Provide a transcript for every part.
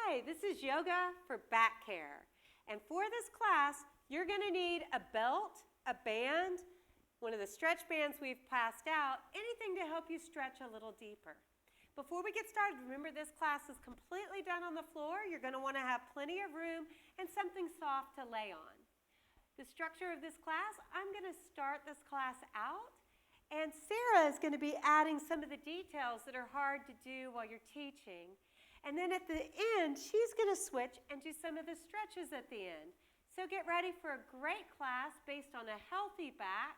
Hi, this is yoga for back care. And for this class, you're going to need a belt, a band, one of the stretch bands we've passed out, anything to help you stretch a little deeper. Before we get started, remember this class is completely done on the floor. You're going to want to have plenty of room and something soft to lay on. The structure of this class, I'm going to start this class out, and Sarah is going to be adding some of the details that are hard to do while you're teaching. And then at the end, she's going to switch and do some of the stretches at the end. So get ready for a great class based on a healthy back.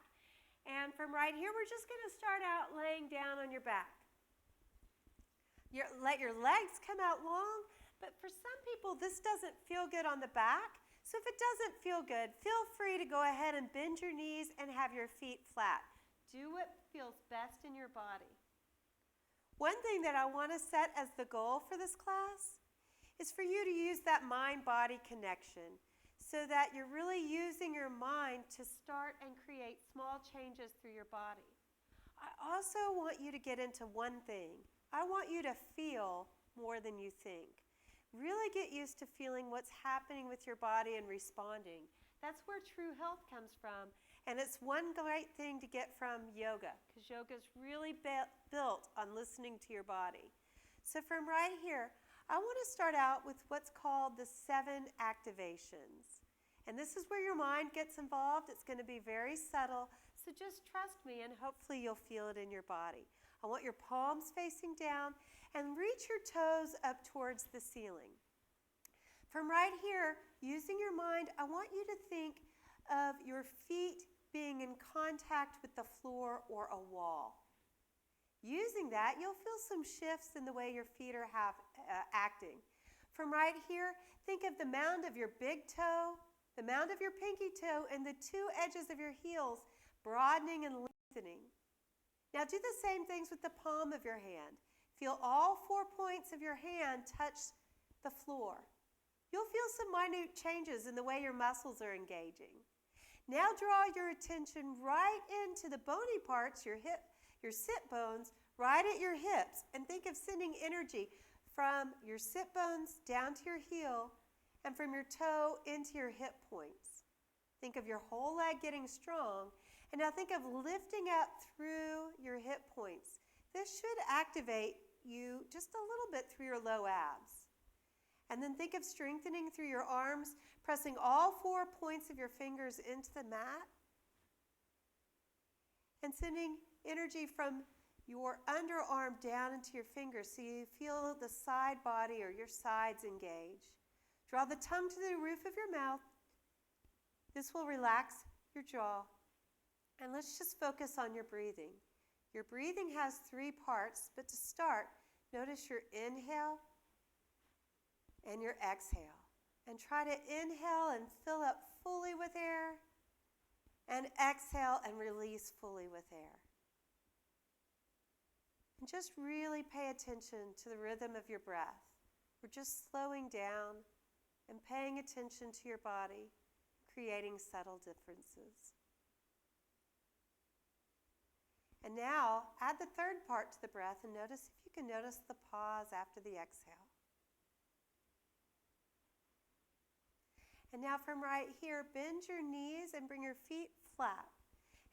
And from right here, we're just going to start out laying down on your back. Let your legs come out long, but for some people, this doesn't feel good on the back. So if it doesn't feel good, feel free to go ahead and bend your knees and have your feet flat. Do what feels best in your body. One thing that I want to set as the goal for this class is for you to use that mind-body connection so that you're really using your mind to start and create small changes through your body. I also want you to get into one thing. I want you to feel more than you think. Really get used to feeling what's happening with your body and responding. That's where true health comes from. And it's one great thing to get from yoga, because yoga is really built on listening to your body. So from right here, I want to start out with what's called the 7 activations. And this is where your mind gets involved. It's going to be very subtle, so just trust me and hopefully you'll feel it in your body. I want your palms facing down and reach your toes up towards the ceiling. From right here, using your mind, I want you to think of your feet being in contact with the floor or a wall. Using that, you'll feel some shifts in the way your feet are acting. From right here, think of the mound of your big toe, the mound of your pinky toe, and the 2 edges of your heels broadening and lengthening. Now do the same things with the palm of your hand. Feel all 4 points of your hand touch the floor. You'll feel some minute changes in the way your muscles are engaging. Now draw your attention right into the bony parts, your sit bones, right at your hips, and think of sending energy from your sit bones down to your heel and from your toe into your hip points. Think of your whole leg getting strong, and now think of lifting up through your hip points. This should activate you just a little bit through your low abs. And then think of strengthening through your arms, pressing all 4 points of your fingers into the mat, and sending energy from your underarm down into your fingers so you feel the side body or your sides engage. Draw the tongue to the roof of your mouth. This will relax your jaw. And let's just focus on your breathing. Your breathing has 3 parts, but to start, notice your inhale and your exhale. And try to inhale and fill up fully with air, and exhale and release fully with air. And just really pay attention to the rhythm of your breath. We're just slowing down and paying attention to your body, creating subtle differences. And now, add the 3rd part to the breath and notice if you can notice the pause after the exhale. And now from right here, bend your knees and bring your feet flat.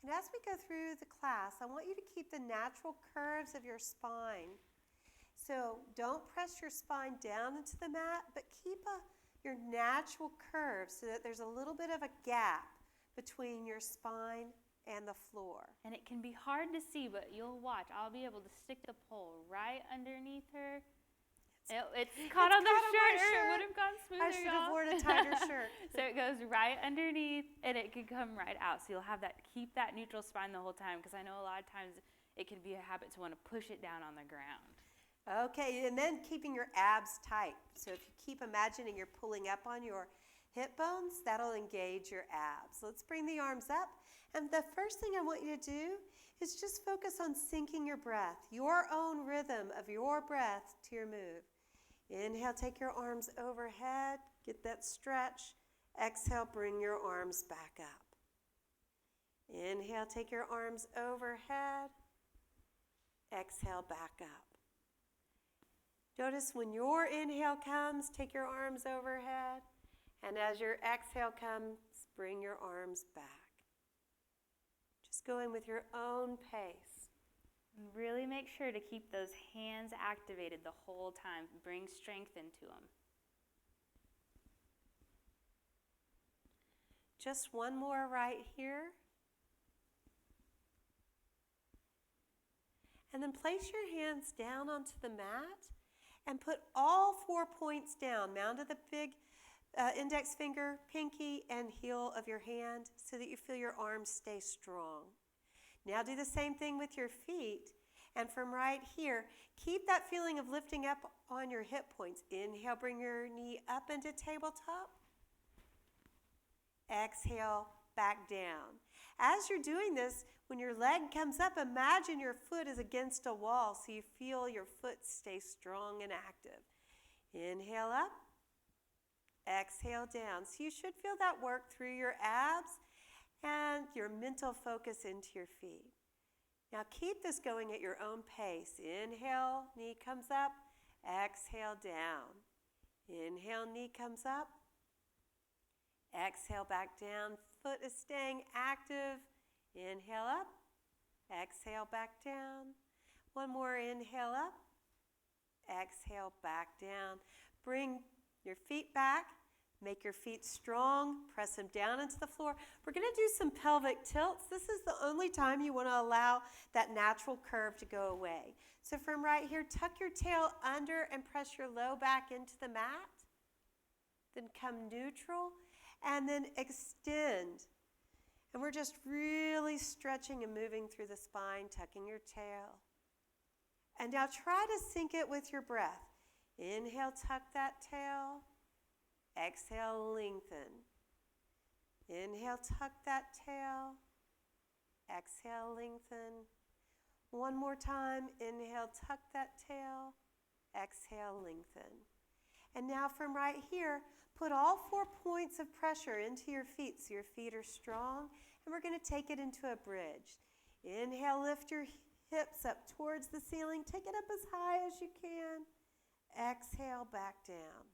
And as we go through the class, I want you to keep the natural curves of your spine. So don't press your spine down into the mat, but keep your natural curve so that there's a little bit of a gap between your spine and the floor. And it can be hard to see, but you'll watch. I'll be able to stick the pole right underneath her. It's caught on the shirt, or it would have gone smoother. I should have worn a tighter shirt. So it goes right underneath, and it can come right out. So you'll have that, keep that neutral spine the whole time, because I know a lot of times it can be a habit to want to push it down on the ground. Okay, and then keeping your abs tight. So if you keep imagining you're pulling up on your hip bones, that'll engage your abs. Let's bring the arms up. And the first thing I want you to do is just focus on syncing your breath, your own rhythm of your breath to your move. Inhale, take your arms overhead, get that stretch. Exhale, bring your arms back up. Inhale, take your arms overhead. Exhale, back up. Notice when your inhale comes, take your arms overhead. And as your exhale comes, bring your arms back. Just going with your own pace. And really make sure to keep those hands activated the whole time. Bring strength into them. Just one more right here. And then place your hands down onto the mat and put all 4 points down. Mound of the big index finger, pinky, and heel of your hand so that you feel your arms stay strong. Now do the same thing with your feet. And from right here, keep that feeling of lifting up on your hip points. Inhale, bring your knee up into tabletop. Exhale, back down. As you're doing this, when your leg comes up, imagine your foot is against a wall so you feel your foot stay strong and active. Inhale up, exhale down. So you should feel that work through your abs and your mental focus into your feet. Now keep this going at your own pace. Inhale, knee comes up, exhale down. Inhale, knee comes up. Exhale back down. Foot is staying active. Inhale up. Exhale back down. One more inhale up. Exhale back down. Bring your feet back. Make your feet strong. Press them down into the floor. We're going to do some pelvic tilts. This is the only time you want to allow that natural curve to go away. So from right here, tuck your tail under and press your low back into the mat. Then come neutral. And then extend. And we're just really stretching and moving through the spine, tucking your tail. And now try to sync it with your breath. Inhale, tuck that tail. Exhale, lengthen. Inhale, tuck that tail. Exhale, lengthen. One more time. Inhale, tuck that tail. Exhale, lengthen. And now from right here, put all 4 points of pressure into your feet so your feet are strong. And we're going to take it into a bridge. Inhale, lift your hips up towards the ceiling. Take it up as high as you can. Exhale, back down.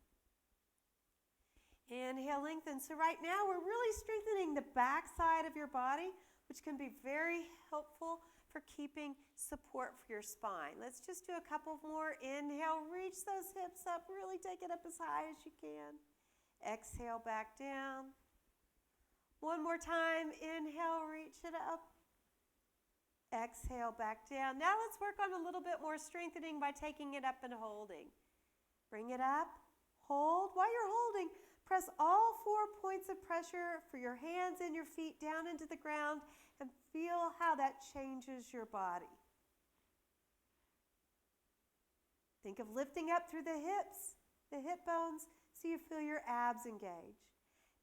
Inhale, lengthen. So right now we're really strengthening the back side of your body, which can be very helpful for keeping support for your spine. Let's just do a couple more. Inhale, reach those hips up. Really take it up as high as you can. Exhale, back down. One more time. Inhale, reach it up. Exhale, back down. Now let's work on a little bit more strengthening by taking it up and holding. Bring it up. Hold. While you're holding, press all 4 points of pressure for your hands and your feet down into the ground and feel how that changes your body. Think of lifting up through the hips, the hip bones, so you feel your abs engage.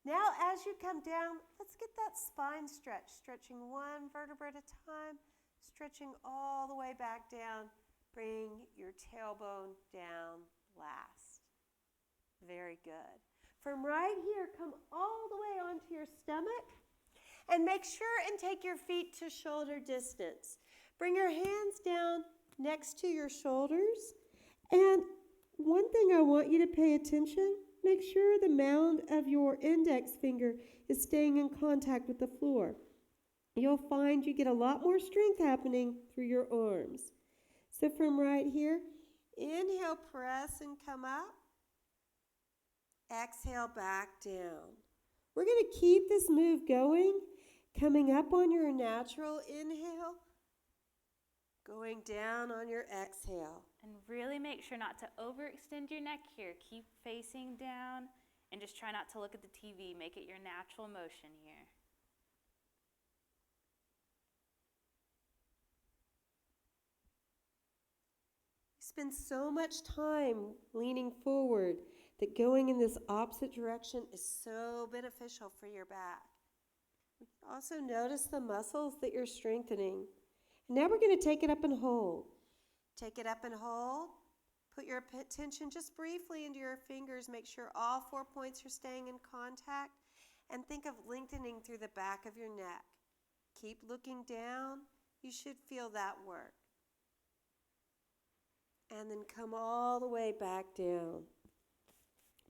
Now as you come down, let's get that spine stretch, stretching one vertebra at a time, stretching all the way back down. Bring your tailbone down last. Very good. From right here, come all the way onto your stomach and make sure and take your feet to shoulder distance. Bring your hands down next to your shoulders. And one thing I want you to pay attention, make sure the mound of your index finger is staying in contact with the floor. You'll find you get a lot more strength happening through your arms. So from right here, inhale, press and come up. Exhale, back down. We're going to keep this move going, coming up on your natural inhale, going down on your exhale. And really make sure not to overextend your neck here. Keep facing down and just try not to look at the TV. Make it your natural motion here. You spend so much time leaning forward that going in this opposite direction is so beneficial for your back. Also notice the muscles that you're strengthening. And now we're going to take it up and hold. Take it up and hold. Put your attention just briefly into your fingers. Make sure all 4 points are staying in contact. And think of lengthening through the back of your neck. Keep looking down. You should feel that work. And then come all the way back down.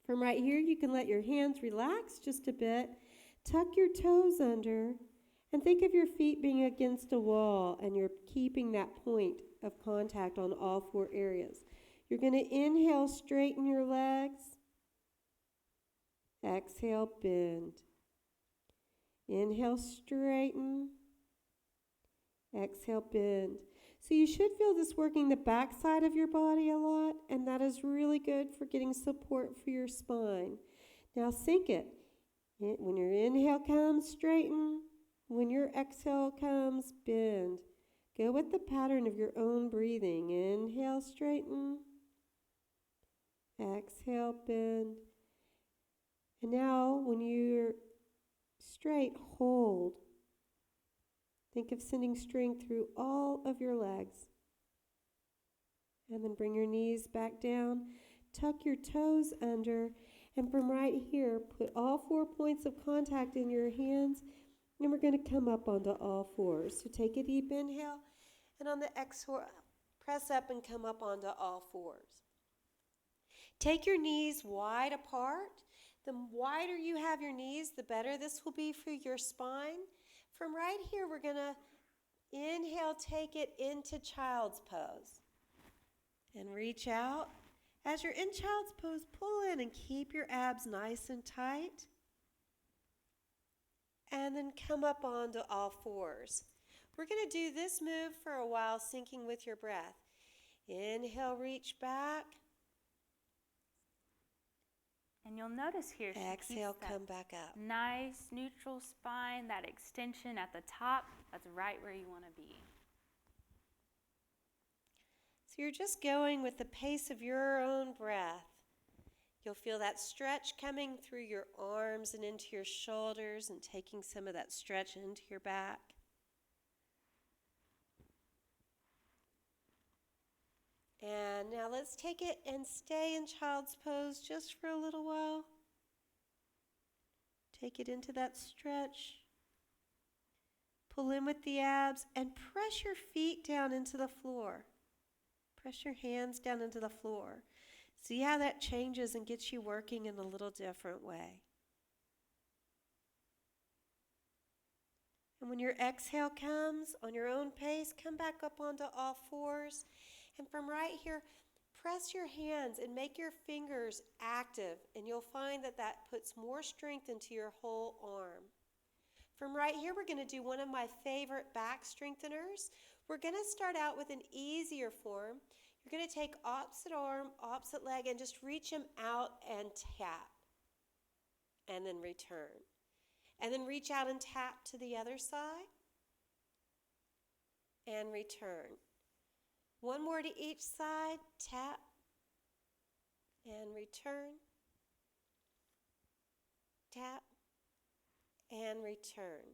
From right here, you can let your hands relax just a bit. Tuck your toes under and think of your feet being against a wall, and you're keeping that point of contact on all four areas. You're going to inhale, straighten your legs. Exhale, bend. Inhale, straighten. Exhale, bend. So you should feel this working the back side of your body a lot, and that is really good for getting support for your spine. Now sync it. When your inhale comes, straighten. When your exhale comes, bend. Go with the pattern of your own breathing. Inhale, straighten. Exhale, bend. And now, when you're straight, hold. Think of sending strength through all of your legs. And then bring your knees back down. Tuck your toes under. And from right here, put all 4 points of contact in your hands. And we're going to come up onto all fours. So take a deep inhale. And on the exhale, press up and come up onto all fours. Take your knees wide apart. The wider you have your knees, the better this will be for your spine. From right here, we're going to inhale, take it into child's pose. And reach out. As you're in child's pose, pull in and keep your abs nice and tight. And then come up onto all fours. We're going to do this move for a while, syncing with your breath. Inhale, reach back. And you'll notice here, she Exhale, keeps that come back up. nice neutral spine, that extension at the top. That's right where you want to be. So you're just going with the pace of your own breath. You'll feel that stretch coming through your arms and into your shoulders and taking some of that stretch into your back. And now let's take it and stay in child's pose just for a little while. Take it into that stretch. Pull in with the abs and press your feet down into the floor. Press your hands down into the floor. See how that changes and gets you working in a little different way. And when your exhale comes on your own pace, come back up onto all fours. And from right here, press your hands and make your fingers active, and you'll find that that puts more strength into your whole arm. From right here, we're going to do one of my favorite back strengtheners. We're going to start out with an easier form. You're going to take opposite arm, opposite leg, and just reach them out and tap. And then return. And then reach out and tap to the other side. And return. One more to each side. Tap. And return. Tap. And return.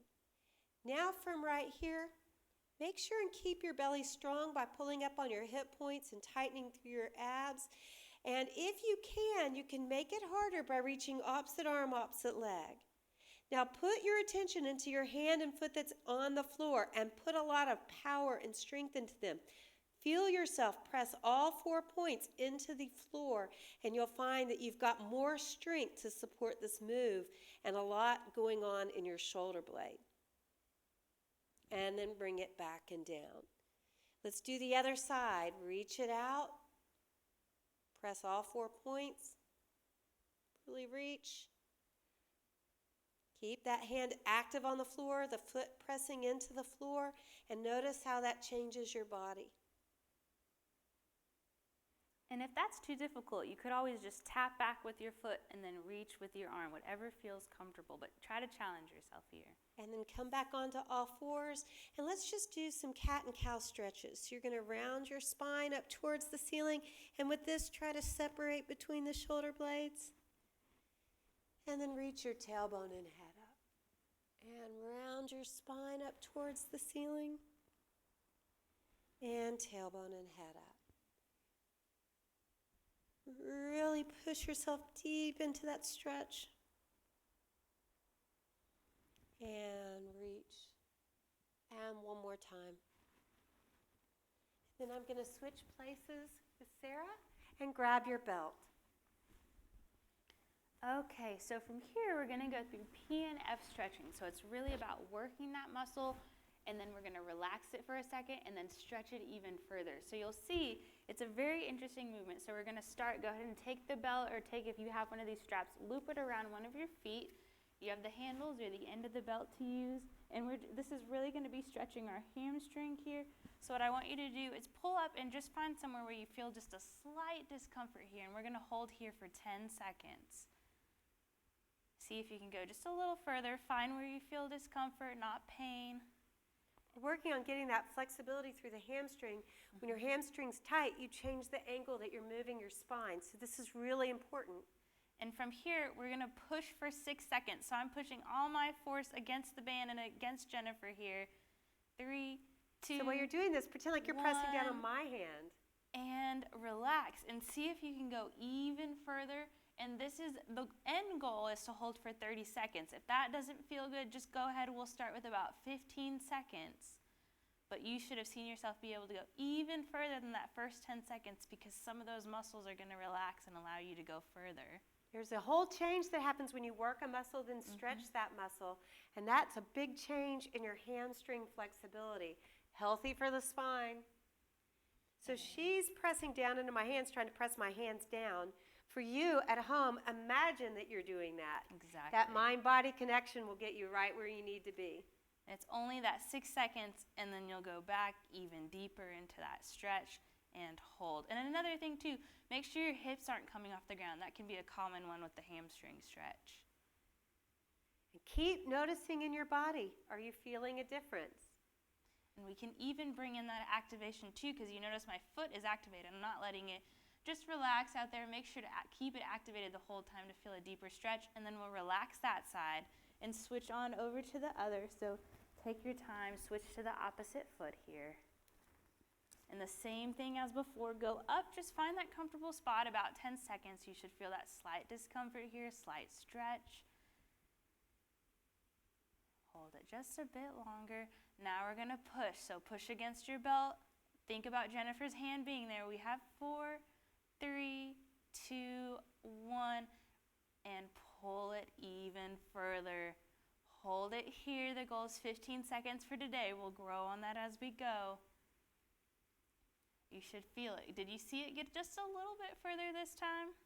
Now from right here, make sure and keep your belly strong by pulling up on your hip points and tightening through your abs. And if you can make it harder by reaching opposite arm, opposite leg. Now put your attention into your hand and foot that's on the floor and put a lot of power and strength into them. Feel yourself press all 4 points into the floor, and you'll find that you've got more strength to support this move and a lot going on in your shoulder blade. And then bring it back and down. Let's do the other side. Reach it out. Press all 4 points. Really reach. Keep that hand active on the floor, the foot pressing into the floor, and notice how that changes your body. And if that's too difficult, you could always just tap back with your foot and then reach with your arm, whatever feels comfortable, but try to challenge yourself here. And then come back onto all fours, and let's just do some cat and cow stretches. So you're going to round your spine up towards the ceiling, and with this, try to separate between the shoulder blades. And then reach your tailbone and head up. And round your spine up towards the ceiling, and tailbone and head up. Really push yourself deep into that stretch. And reach. And one more time. Then I'm going to switch places Miss Sarah, and grab your belt. Okay, so from here we're going to go through P and F stretching. So it's really about working that muscle, and then we're going to relax it for a second and then stretch it even further. So you'll see it's a very interesting movement. So we're going to start, go ahead and take the belt, or take, if you have one of these straps, loop it around one of your feet. You have the handles or the end of the belt to use, and this is really going to be stretching our hamstring here. So what I want you to do is pull up and just find somewhere where you feel just a slight discomfort here, and we're going to hold here for 10 seconds. See if you can go just a little further. Find where you feel discomfort, not pain. We're working on getting that flexibility through the hamstring. When your hamstring's tight, you change the angle that you're moving your spine. So this is really important. And from here, we're going to push for 6 seconds. So I'm pushing all my force against the band and against Jennifer here. 3, 2, So while you're doing this, pretend like you're pressing down on my hand. And relax and see if you can go even further. And this is the end goal, is to hold for 30 seconds. If that doesn't feel good, just go ahead. We'll start with about 15 seconds. But you should have seen yourself be able to go even further than that first 10 seconds, because some of those muscles are going to relax and allow you to go further. There's a whole change that happens when you work a muscle, then stretch that muscle. And that's a big change in your hamstring flexibility. Healthy for the spine. So she's pressing down into my hands, trying to press my hands down. For you at home, imagine that you're doing that. Exactly. That mind-body connection will get you right where you need to be. It's only that 6 seconds, and then you'll go back even deeper into that stretch and hold. And another thing too, make sure your hips aren't coming off the ground. That can be a common one with the hamstring stretch. And keep noticing in your body, are you feeling a difference? And we can even bring in that activation too, because you notice my foot is activated. I'm not letting it. Just relax out there. Make sure to keep it activated the whole time to feel a deeper stretch, and then we'll relax that side and switch on over to the other. So take your time, switch to the opposite foot here. And the same thing as before, go up, just find that comfortable spot, about 10 seconds. You should feel that slight discomfort here, slight stretch. Hold it just a bit longer. Now we're going to push. So push against your belt. Think about Jennifer's hand being there. We have 4, 3, 2, 1, and pull it even further. Hold it here. The goal is 15 seconds for today. We'll grow on that as we go. You should feel it. Did you see it get just a little bit further this time?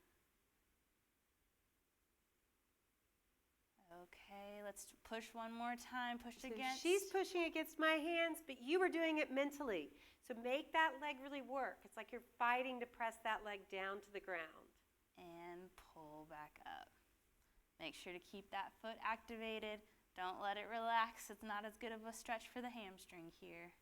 Okay, let's push one more time. Push So against. she's pushing against my hands, but you were doing it mentally. So make that leg really work. It's like you're fighting to press that leg down to the ground. And pull back up. Make sure to keep that foot activated. Don't let it relax. It's not as good of a stretch for the hamstring here.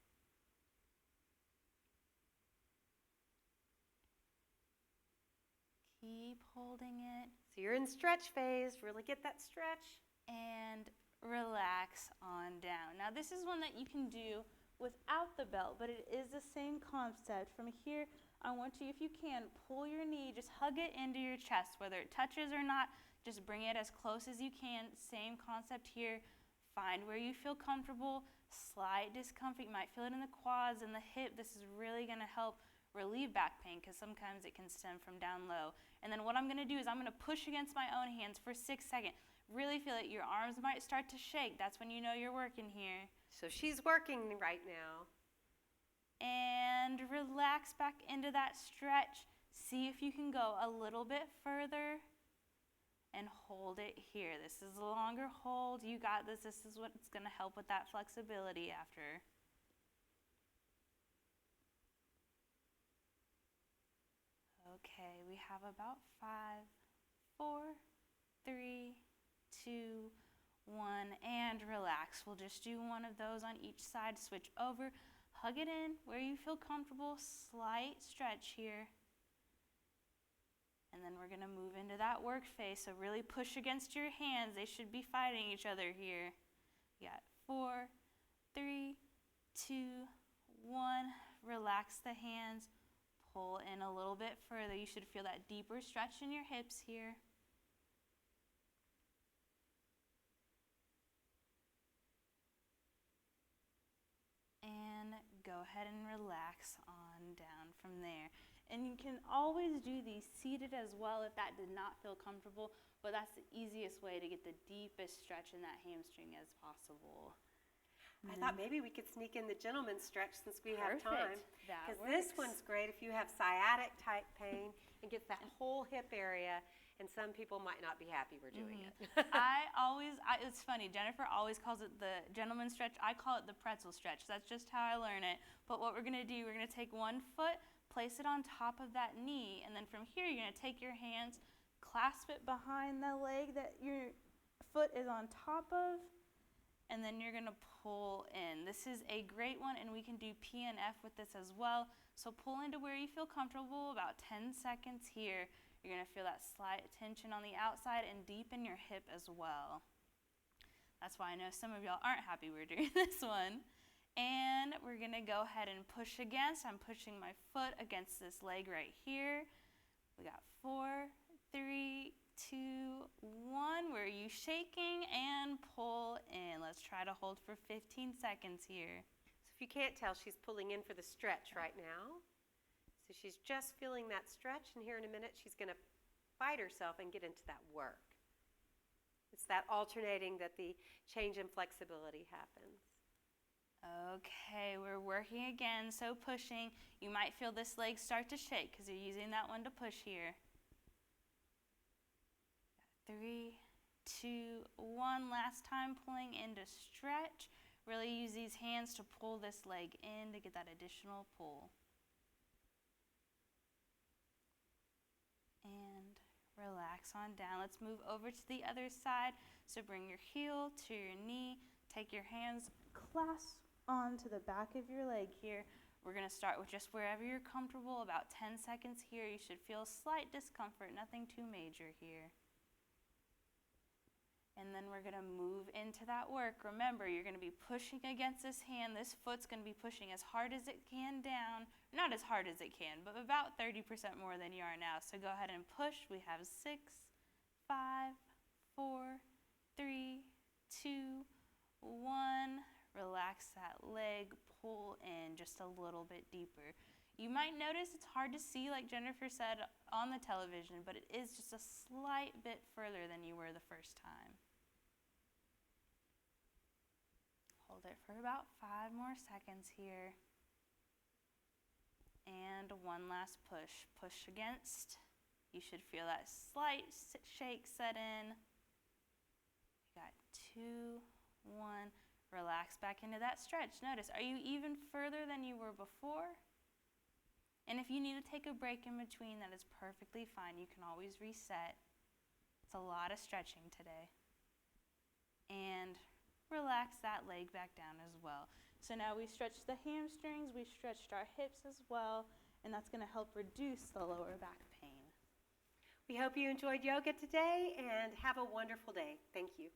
Keep holding it. So you're in stretch phase. Really get that stretch. And relax on down. Now this is one that you can do without the belt, but it is the same concept. From here, I want you, if you can, pull your knee, just hug it into your chest, whether it touches or not, just bring it as close as you can. Same concept here. Find where you feel comfortable. Slight discomfort, you might feel it in the quads and the hip. This is really going to help relieve back pain, because sometimes it can stem from down low. And then what I'm going to do is I'm going to push against my own hands for 6 seconds. Really feel it. Your arms might start to shake. That's when you know you're working here. So she's working right now. And relax back into that stretch. See if you can go a little bit further and hold it here. This is a longer hold. You got this. This is what's going to help with that flexibility after. Okay, we have about 5, 4, 3, 2, 1, and relax. We'll just do one of those on each side. Switch over, hug it in where you feel comfortable. Slight stretch here. And then we're going to move into that work phase. So really push against your hands. They should be fighting each other here. You got 4, 3, 2, 1. Relax the hands. Pull in a little bit further. You should feel that deeper stretch in your hips here. And go ahead and relax on down from there. And you can always do these seated as well if that did not feel comfortable, but that's the easiest way to get the deepest stretch in that hamstring as possible. I thought maybe we could sneak in the gentleman's stretch since we have time. That Because works. this one's great if you have sciatic type pain and gets that whole hip area, and some people might not be happy we're doing it. It's funny, Jennifer always calls it the gentleman's stretch. I call it the pretzel stretch. That's just how I learn it. But what we're going to do, we're going to take one foot, place it on top of that knee, and then from here you're going to take your hands, clasp it behind the leg that your foot is on top of, and then you're going to pull in. This is a great one, and we can do PNF with this as well. So pull into where you feel comfortable, about 10 seconds here. You're going to feel that slight tension on the outside and deepen your hip as well. That's why I know some of y'all aren't happy we're doing this one. And we're going to go ahead and push against. I'm pushing my foot against this leg right here. We got 4, 3, 2, 1. Where are you shaking? And pull in. Let's try to hold for 15 seconds here. So if you can't tell, she's pulling in for the stretch right now. So she's just feeling that stretch, and here in a minute she's going to fight herself and get into that work. It's that alternating that the change in flexibility happens. Okay, we're working again, so pushing. You might feel this leg start to shake because you're using that one to push here. 3, 2, 1. Last time, pulling in to stretch. Really use these hands to pull this leg in to get that additional pull. And relax on down. Let's move over to the other side. So bring your heel to your knee. Take your hands, clasp onto the back of your leg here. We're going to start with just wherever you're comfortable, about 10 seconds here. You should feel slight discomfort, nothing too major here. And then we're going to move into that work. Remember, you're going to be pushing against this hand. This foot's going to be pushing as hard as it can down. Not as hard as it can, but about 30% more than you are now. So go ahead and push. We have 6, 5, 4, 3, 2, 1. Relax that leg. Pull in just a little bit deeper. You might notice it's hard to see, like Jennifer said, on the television, but it is just a slight bit further than you were the first time. Hold it for about 5 more seconds here. And one last push. Push against. You should feel that slight shake set in. We got 2, 1. Relax back into that stretch. Notice, are you even further than you were before? And if you need to take a break in between, that is perfectly fine. You can always reset. It's a lot of stretching today. And relax that leg back down as well. So now we stretched the hamstrings, we stretched our hips as well, and that's going to help reduce the lower back pain. We hope you enjoyed yoga today, and have a wonderful day. Thank you.